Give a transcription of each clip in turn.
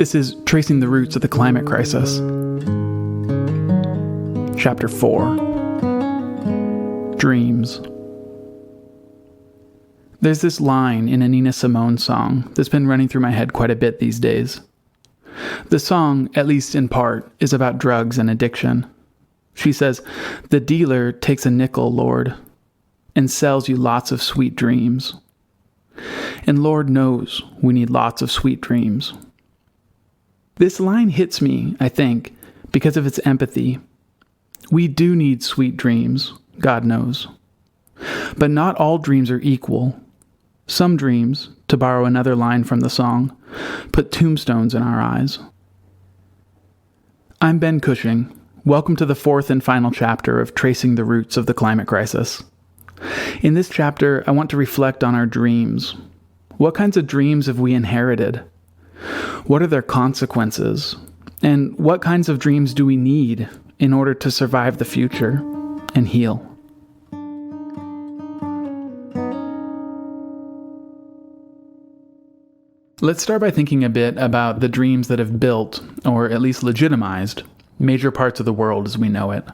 This is Tracing the Roots of the Climate Crisis. Chapter 4. Dreams. There's this line in a Nina Simone song that's been running through my head quite a bit these days. The song, at least in part, is about drugs and addiction. She says, "The dealer takes a nickel, Lord, and sells you lots of sweet dreams." And Lord knows we need lots of sweet dreams. This line hits me, I think, because of its empathy. We do need sweet dreams, God knows. But not all dreams are equal. Some dreams, to borrow another line from the song, put tombstones in our eyes. I'm Ben Cushing. Welcome to the fourth and final chapter of Tracing the Roots of the Climate Crisis. In this chapter, I want to reflect on our dreams. What kinds of dreams have we inherited? What are their consequences? And what kinds of dreams do we need in order to survive the future and heal? Let's start by thinking a bit about the dreams that have built, or at least legitimized, major parts of the world as we know it.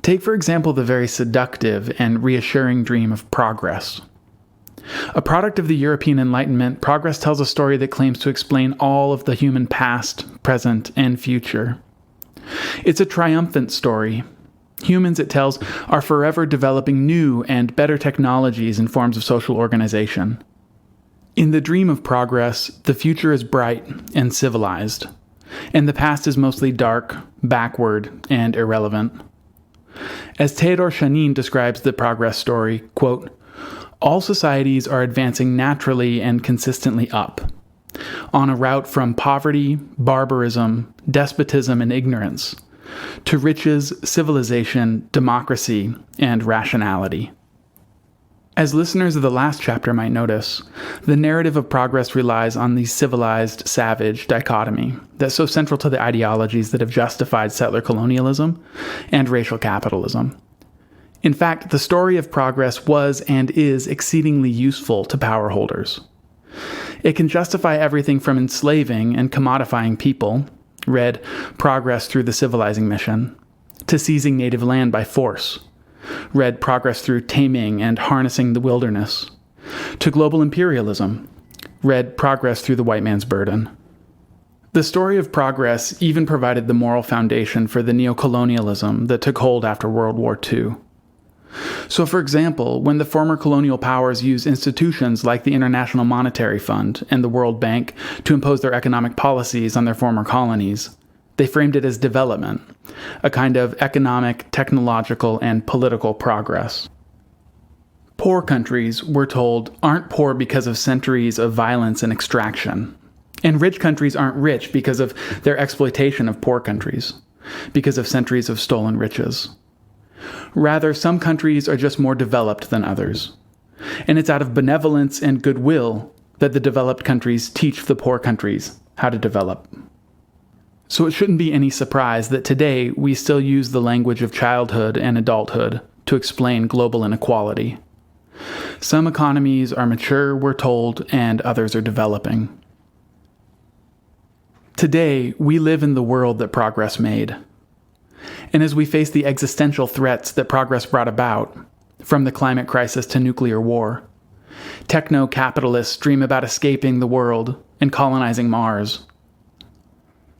Take, for example, the very seductive and reassuring dream of progress. A product of the European Enlightenment, progress tells a story that claims to explain all of the human past, present, and future. It's a triumphant story. Humans, it tells, are forever developing new and better technologies and forms of social organization. In the dream of progress, the future is bright and civilized, and the past is mostly dark, backward, and irrelevant. As Theodor Shanin describes the progress story, quote, "All societies are advancing naturally and consistently up, on a route from poverty, barbarism, despotism, and ignorance, to riches, civilization, democracy, and rationality." As listeners of the last chapter might notice, the narrative of progress relies on the civilized-savage dichotomy that's so central to the ideologies that have justified settler colonialism and racial capitalism. In fact, the story of progress was and is exceedingly useful to power holders. It can justify everything from enslaving and commodifying people, read Progress Through the Civilizing Mission, to seizing native land by force, read Progress Through Taming and Harnessing the Wilderness, to global imperialism, read Progress Through the White Man's Burden. The story of progress even provided the moral foundation for the neocolonialism that took hold after World War II. So, for example, when the former colonial powers used institutions like the International Monetary Fund and the World Bank to impose their economic policies on their former colonies, they framed it as development, a kind of economic, technological, and political progress. Poor countries, we're told, aren't poor because of centuries of violence and extraction. And rich countries aren't rich because of their exploitation of poor countries, because of centuries of stolen riches. Rather, some countries are just more developed than others. And it's out of benevolence and goodwill that the developed countries teach the poor countries how to develop. So it shouldn't be any surprise that today we still use the language of childhood and adulthood to explain global inequality. Some economies are mature, we're told, and others are developing. Today, we live in the world that progress made. And as we face the existential threats that progress brought about, from the climate crisis to nuclear war, techno-capitalists dream about escaping the world and colonizing Mars.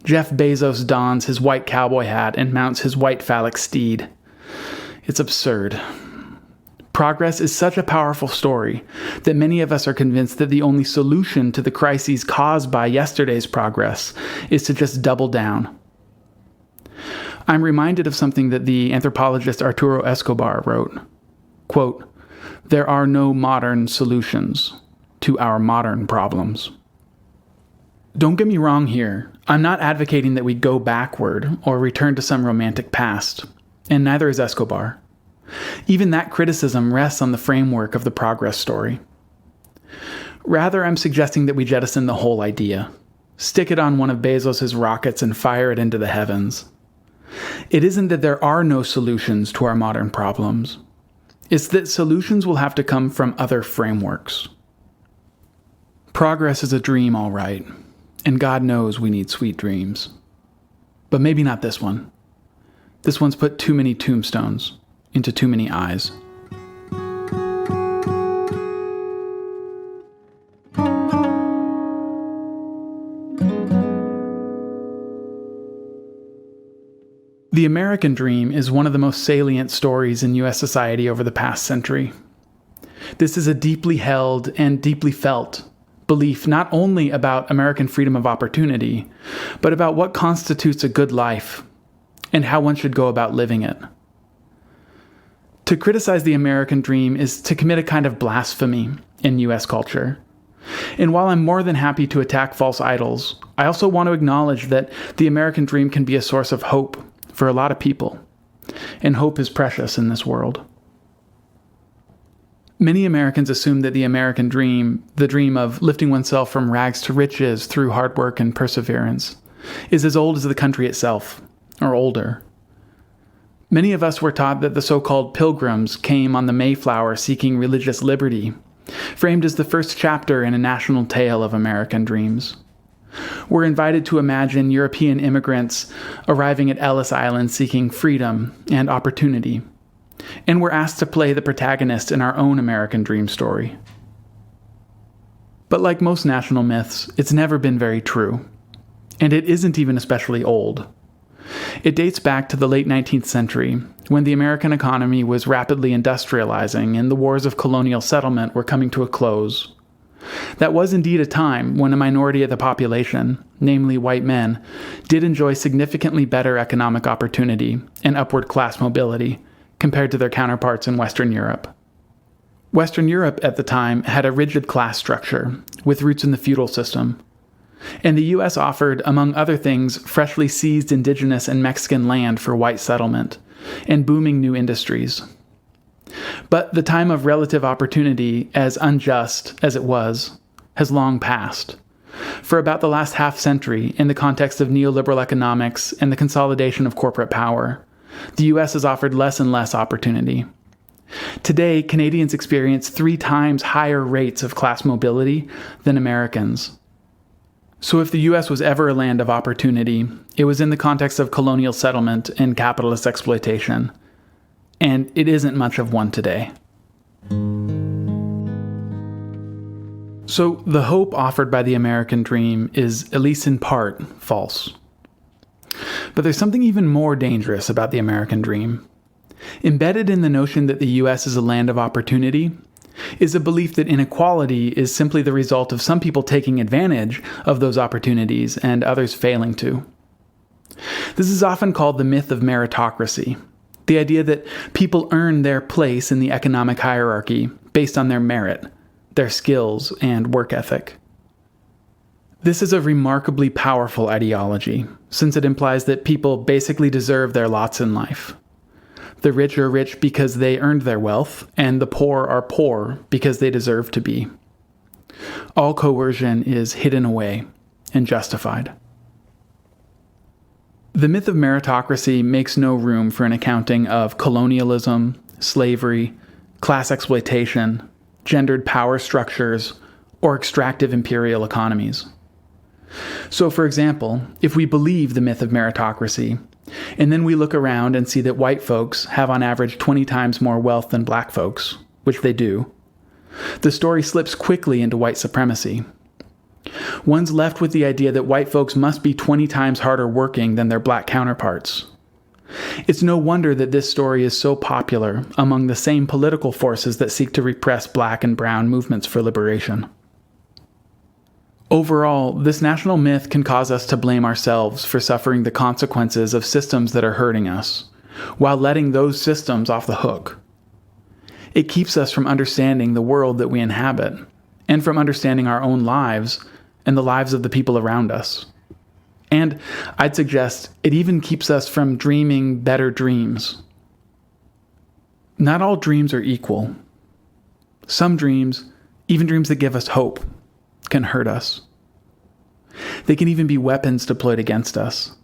Jeff Bezos dons his white cowboy hat and mounts his white phallic steed. It's absurd. Progress is such a powerful story that many of us are convinced that the only solution to the crises caused by yesterday's progress is to just double down. I'm reminded of something that the anthropologist Arturo Escobar wrote. Quote, "There are no modern solutions to our modern problems." Don't get me wrong here. I'm not advocating that we go backward or return to some romantic past, and neither is Escobar. Even that criticism rests on the framework of the progress story. Rather, I'm suggesting that we jettison the whole idea. Stick it on one of Bezos' rockets and fire it into the heavens. It isn't that there are no solutions to our modern problems. It's that solutions will have to come from other frameworks. Progress is a dream, all right. And God knows we need sweet dreams. But maybe not this one. This one's put too many tombstones into too many eyes. The American dream is one of the most salient stories in U.S. society over the past century. This is a deeply held and deeply felt belief not only about American freedom of opportunity, but about what constitutes a good life and how one should go about living it. To criticize the American dream is to commit a kind of blasphemy in U.S. culture. And while I'm more than happy to attack false idols, I also want to acknowledge that the American dream can be a source of hope for a lot of people, and hope is precious in this world. Many Americans assume that the American dream, the dream of lifting oneself from rags to riches through hard work and perseverance, is as old as the country itself, or older. Many of us were taught that the so-called pilgrims came on the Mayflower seeking religious liberty, framed as the first chapter in a national tale of American dreams. We're invited to imagine European immigrants arriving at Ellis Island seeking freedom and opportunity, and we're asked to play the protagonist in our own American dream story. But like most national myths, it's never been very true, and it isn't even especially old. It dates back to the late 19th century, when the American economy was rapidly industrializing and the wars of colonial settlement were coming to a close. That was indeed a time when a minority of the population, namely white men, did enjoy significantly better economic opportunity and upward class mobility compared to their counterparts in Western Europe. Western Europe at the time had a rigid class structure with roots in the feudal system, and the U.S. offered, among other things, freshly seized indigenous and Mexican land for white settlement and booming new industries. But the time of relative opportunity, as unjust as it was, has long passed. For about the last half-century, in the context of neoliberal economics and the consolidation of corporate power, the U.S. has offered less and less opportunity. Today, Canadians experience 3 times higher rates of class mobility than Americans. So if the U.S. was ever a land of opportunity, it was in the context of colonial settlement and capitalist exploitation. And it isn't much of one today. So the hope offered by the American dream is, at least in part, false. But there's something even more dangerous about the American dream. Embedded in the notion that the U.S. is a land of opportunity is a belief that inequality is simply the result of some people taking advantage of those opportunities and others failing to. This is often called the myth of meritocracy. The idea that people earn their place in the economic hierarchy based on their merit, their skills, and work ethic. This is a remarkably powerful ideology, since it implies that people basically deserve their lots in life. The rich are rich because they earned their wealth, and the poor are poor because they deserve to be. All coercion is hidden away and justified. The myth of meritocracy makes no room for an accounting of colonialism, slavery, class exploitation, gendered power structures, or extractive imperial economies. So, for example, if we believe the myth of meritocracy, and then we look around and see that white folks have on average 20 times more wealth than black folks, which they do, the story slips quickly into white supremacy. One's left with the idea that white folks must be 20 times harder working than their black counterparts. It's no wonder that this story is so popular among the same political forces that seek to repress black and brown movements for liberation. Overall, this national myth can cause us to blame ourselves for suffering the consequences of systems that are hurting us, while letting those systems off the hook. It keeps us from understanding the world that we inhabit, and from understanding our own lives and the lives of the people around us. And I'd suggest it even keeps us from dreaming better dreams. Not all dreams are equal. Some dreams, even dreams that give us hope, can hurt us. They can even be weapons deployed against us,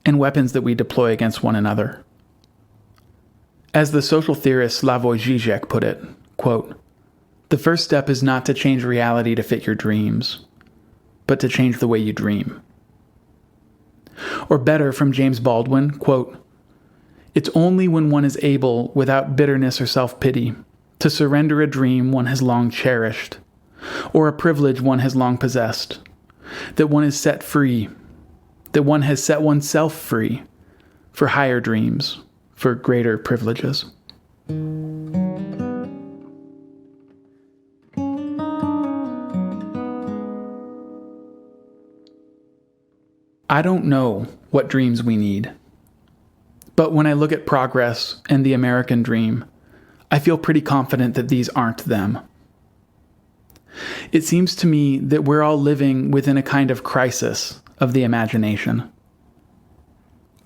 and weapons that we deploy against one another. As the social theorist Slavoj Žižek put it, quote, "The first step is not to change reality to fit your dreams. but to change the way you dream. Or better, from James Baldwin, quote, "It's only when one is able, without bitterness or self-pity, to surrender a dream one has long cherished, or a privilege one has long possessed, that one is set free, that one has set oneself free for higher dreams, for greater privileges." I don't know what dreams we need. But when I look at progress and the American dream, I feel pretty confident that these aren't them. It seems to me that we're all living within a kind of crisis of the imagination.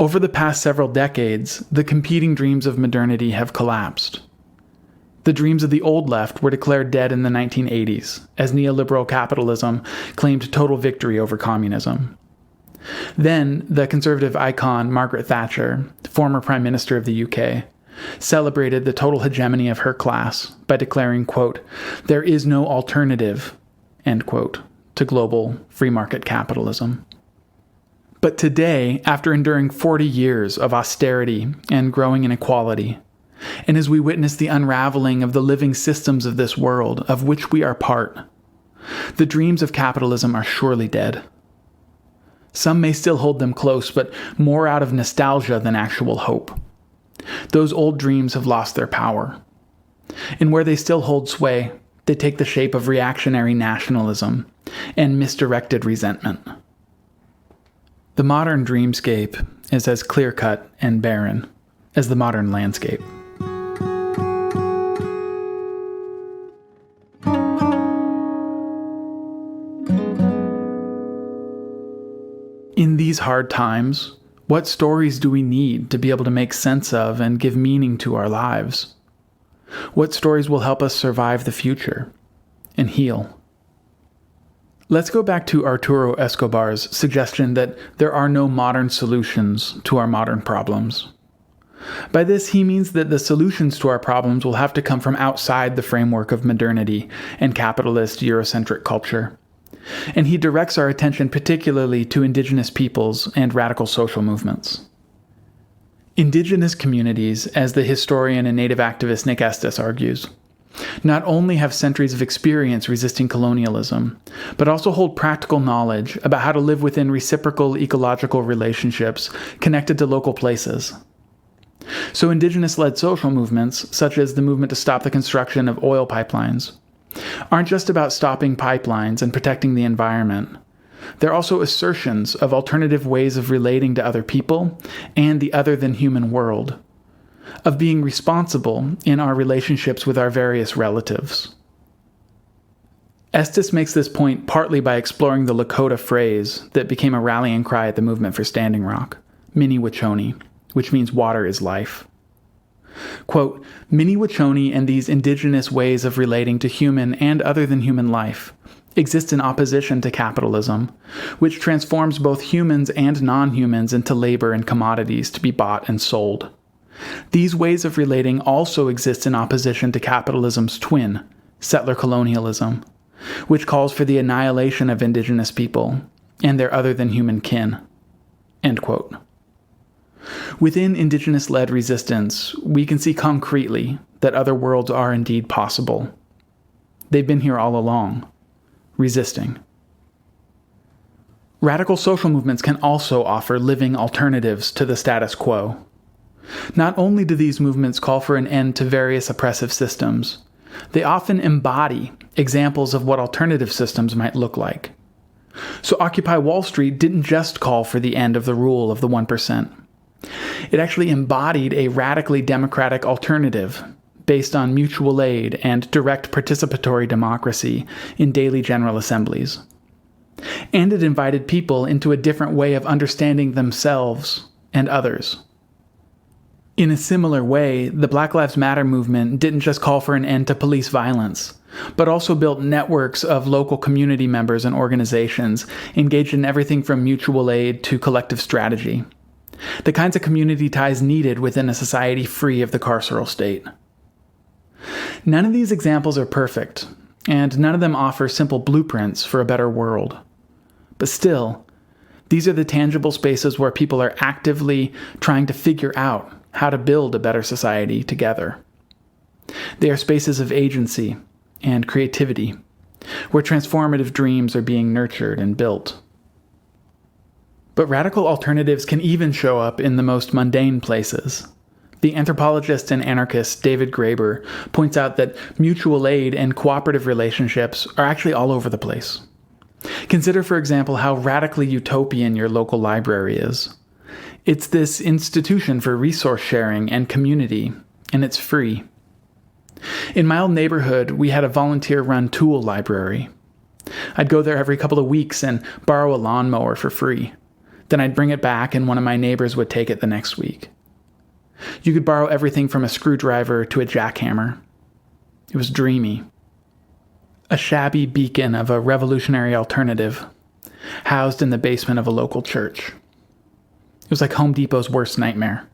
Over the past several decades, the competing dreams of modernity have collapsed. The dreams of the old left were declared dead in the 1980s, as neoliberal capitalism claimed total victory over communism. Then, the conservative icon Margaret Thatcher, former Prime Minister of the UK, celebrated the total hegemony of her class by declaring, quote, "There is no alternative," end quote, to global free market capitalism. But today, after enduring 40 years of austerity and growing inequality, and as we witness the unraveling of the living systems of this world of which we are part, the dreams of capitalism are surely dead. Some may still hold them close, but more out of nostalgia than actual hope. Those old dreams have lost their power. And where they still hold sway, they take the shape of reactionary nationalism and misdirected resentment. The modern dreamscape is as clear-cut and barren as the modern landscape. In these hard times, what stories do we need to be able to make sense of and give meaning to our lives? What stories will help us survive the future and heal? Let's go back to Arturo Escobar's suggestion that there are no modern solutions to our modern problems. By this, he means that the solutions to our problems will have to come from outside the framework of modernity and capitalist Eurocentric culture. And he directs our attention particularly to indigenous peoples and radical social movements. Indigenous communities, as the historian and native activist Nick Estes argues, not only have centuries of experience resisting colonialism, but also hold practical knowledge about how to live within reciprocal ecological relationships connected to local places. So indigenous-led social movements, such as the movement to stop the construction of oil pipelines, aren't just about stopping pipelines and protecting the environment. They're also assertions of alternative ways of relating to other people and the other-than-human world, of being responsible in our relationships with our various relatives. Estes makes this point partly by exploring the Lakota phrase that became a rallying cry at the movement for Standing Rock, Mini-Wachoni, which means water is life. Quote, "Mini-Wachoni and these indigenous ways of relating to human and other-than-human life exist in opposition to capitalism, which transforms both humans and non-humans into labor and commodities to be bought and sold. These ways of relating also exist in opposition to capitalism's twin, settler colonialism, which calls for the annihilation of indigenous people and their other-than-human kin." End quote. Within indigenous-led resistance, we can see concretely that other worlds are indeed possible. They've been here all along, resisting. Radical social movements can also offer living alternatives to the status quo. Not only do these movements call for an end to various oppressive systems, they often embody examples of what alternative systems might look like. So Occupy Wall Street didn't just call for the end of the rule of the 1%. It actually embodied a radically democratic alternative based on mutual aid and direct participatory democracy in daily general assemblies. And it invited people into a different way of understanding themselves and others. In a similar way, the Black Lives Matter movement didn't just call for an end to police violence, but also built networks of local community members and organizations engaged in everything from mutual aid to collective strategy. The kinds of community ties needed within a society free of the carceral state. None of these examples are perfect, and none of them offer simple blueprints for a better world. But still, these are the tangible spaces where people are actively trying to figure out how to build a better society together. They are spaces of agency and creativity, where transformative dreams are being nurtured and built. But radical alternatives can even show up in the most mundane places. The anthropologist and anarchist David Graeber points out that mutual aid and cooperative relationships are actually all over the place. Consider, for example, how radically utopian your local library is. It's this institution for resource sharing and community, and it's free. In my old neighborhood, we had a volunteer-run tool library. I'd go there every couple of weeks and borrow a lawnmower for free. Then I'd bring it back and one of my neighbors would take it the next week. You could borrow everything from a screwdriver to a jackhammer. It was dreamy. A shabby beacon of a revolutionary alternative, housed in the basement of a local church. It was like Home Depot's worst nightmare.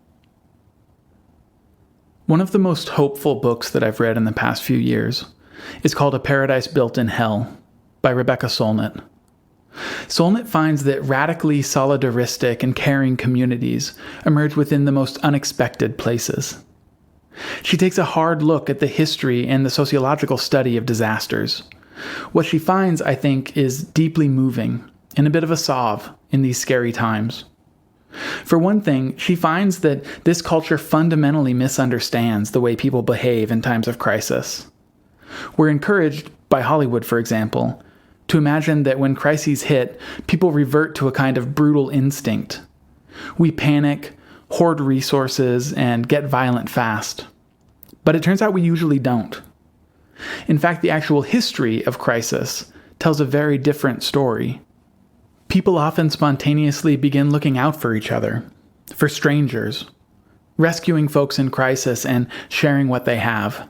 One of the most hopeful books that I've read in the past few years is called A Paradise Built in Hell by Rebecca Solnit. Solnit finds that radically solidaristic and caring communities emerge within the most unexpected places. She takes a hard look at the history and the sociological study of disasters. What she finds, I think, is deeply moving and a bit of a salve in these scary times. For one thing, she finds that this culture fundamentally misunderstands the way people behave in times of crisis. We're encouraged, by Hollywood for example, to imagine that when crises hit, people revert to a kind of brutal instinct. We panic, hoard resources, and get violent fast. But it turns out we usually don't. In fact, the actual history of crisis tells a very different story. People often spontaneously begin looking out for each other, for strangers, rescuing folks in crisis and sharing what they have.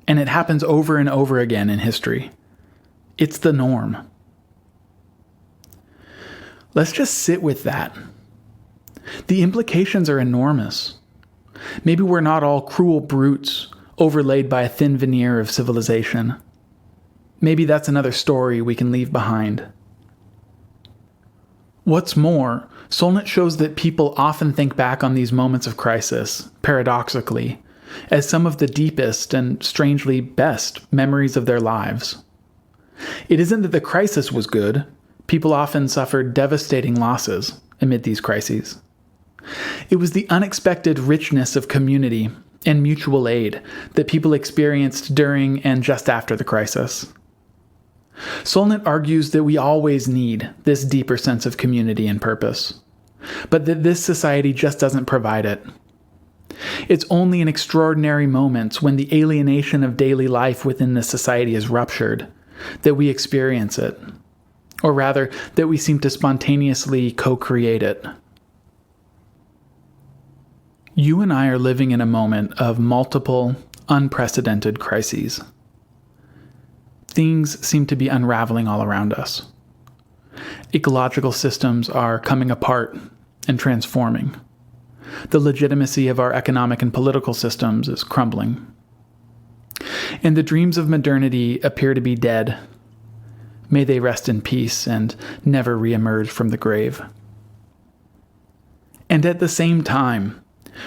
And it happens over and over again in history. It's the norm. Let's just sit with that. The implications are enormous. Maybe we're not all cruel brutes overlaid by a thin veneer of civilization. Maybe that's another story we can leave behind. What's more, Solnit shows that people often think back on these moments of crisis, paradoxically, as some of the deepest and strangely best memories of their lives. It isn't that the crisis was good. People often suffered devastating losses amid these crises. It was the unexpected richness of community and mutual aid that people experienced during and just after the crisis. Solnit argues that we always need this deeper sense of community and purpose, but that this society just doesn't provide it. It's only in extraordinary moments when the alienation of daily life within this society is ruptured that we experience it, or rather, that we seem to spontaneously co-create it. You and I are living in a moment of multiple, unprecedented crises. Things seem to be unraveling all around us. Ecological systems are coming apart and transforming. The legitimacy of our economic and political systems is crumbling. And the dreams of modernity appear to be dead. May they rest in peace and never reemerge from the grave. And at the same time,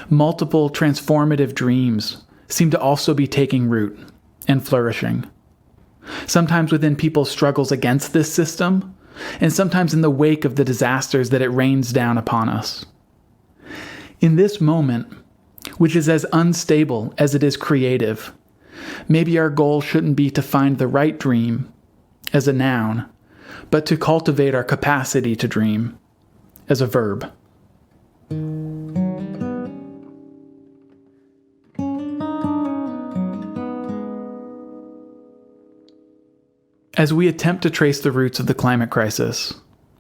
multiple transformative dreams seem to also be taking root and flourishing. Sometimes within people's struggles against this system, and sometimes in the wake of the disasters that it rains down upon us. In this moment, which is as unstable as it is creative, maybe our goal shouldn't be to find the right dream as a noun, but to cultivate our capacity to dream as a verb. As we attempt to trace the roots of the climate crisis,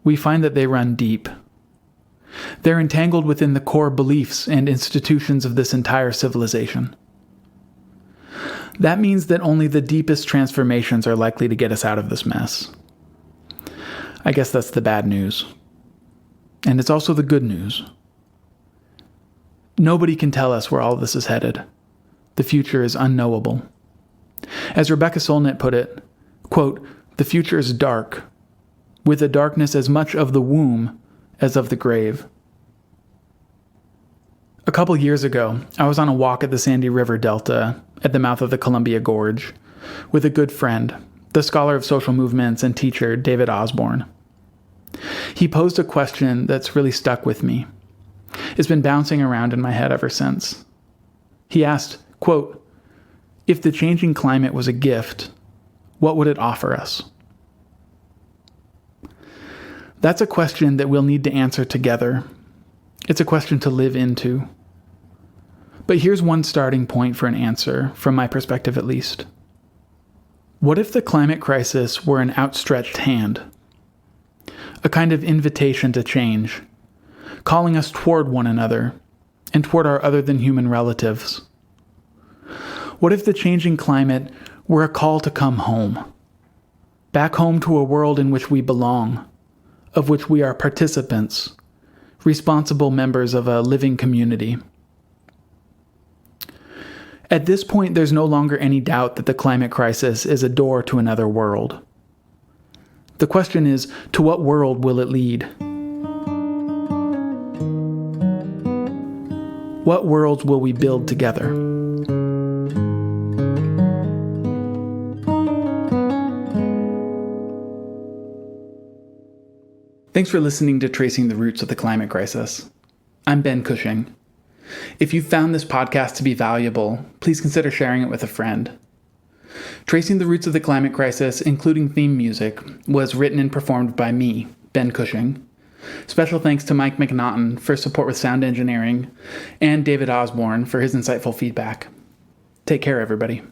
we find that they run deep. They're entangled within the core beliefs and institutions of this entire civilization. That means that only the deepest transformations are likely to get us out of this mess. I guess that's the bad news. And it's also the good news. Nobody can tell us where all this is headed. The future is unknowable. As Rebecca Solnit put it, quote, "The future is dark, with a darkness as much of the womb as of the grave. A couple years ago, I was on a walk at the Sandy River Delta at the mouth of the Columbia Gorge with a good friend, the scholar of social movements and teacher David Osborne. He posed a question that's really stuck with me. It's been bouncing around in my head ever since. He asked, quote, "If the changing climate was a gift, what would it offer us?" That's a question that we'll need to answer together. It's a question to live into. But here's one starting point for an answer, from my perspective at least. What if the climate crisis were an outstretched hand? A kind of invitation to change, calling us toward one another and toward our other-than-human relatives. What if the changing climate were a call to come home? Back home to a world in which we belong, of which we are participants, responsible members of a living community. At this point, there's no longer any doubt that the climate crisis is a door to another world. The question is, to what world will it lead? What worlds will we build together? Thanks for listening to Tracing the Roots of the Climate Crisis. I'm Ben Cushing. If you found this podcast to be valuable, please consider sharing it with a friend. Tracing the Roots of the Climate Crisis, including theme music, was written and performed by me, Ben Cushing. Special thanks to Mike McNaughton for support with sound engineering, and David Osborne for his insightful feedback. Take care, everybody.